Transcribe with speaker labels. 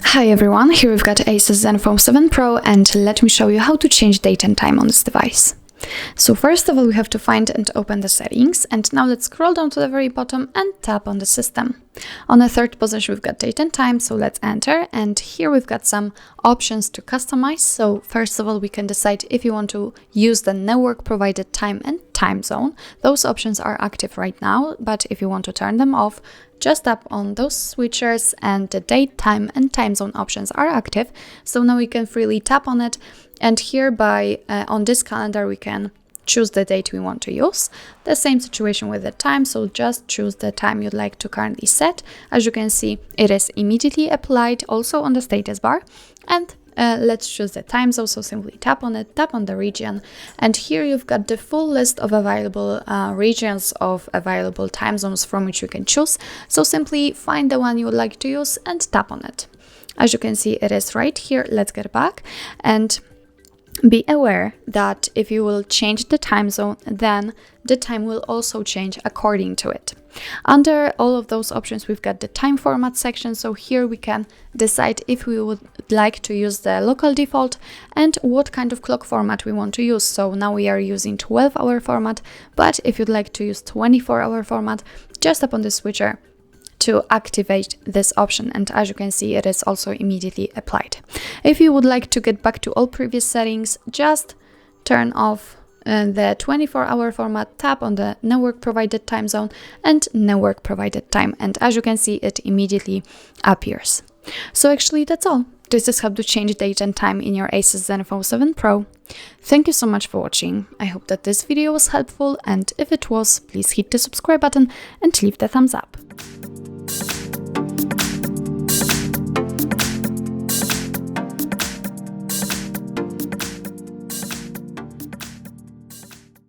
Speaker 1: Hi everyone, here we've got ASUS Zenfone 7 Pro, and let me show you how to change date and time on this device. So first of all, we have to find and open the settings, and now let's scroll down to the very bottom and tap on the system. On the third position, we've got date and time, so let's enter, and here we've got some options to customize. So first of all, we can decide if you want to use the network provided time and time zone. Those options are active right now, but if you want to turn them off, just tap on those switchers and the date, time and time zone options are active. So now we can freely tap on it, and here on this calendar we can choose the date we want to use. The same situation with the time, so just choose the time you'd like to currently set. As you can see, it is immediately applied also on the status bar. And let's choose the time zone, so simply tap on it, tap on the region, and here you've got the full list of available regions of available time zones from which you can choose. So simply find the one you would like to use and tap on it. As you can see, it is right here. Let's get back and be aware that if you will change the time zone, then the time will also change according to it. Under all of those options, we've got the time format section. So here we can decide if we would like to use the local default and what kind of clock format we want to use. So now we are using 12-hour format, but if you'd like to use 24-hour format, just tap on the switcher to activate this option, and as you can see, it is also immediately applied. If you would like to get back to all previous settings, just turn off the 24-hour format, tap on the network provided time zone and network provided time, and as you can see, it immediately appears. So actually that's all. This is how to change date and time in your ASUS Zenfone 7 Pro. Thank you so much for watching. I hope that this video was helpful, and if it was, please hit the subscribe button and leave the thumbs up.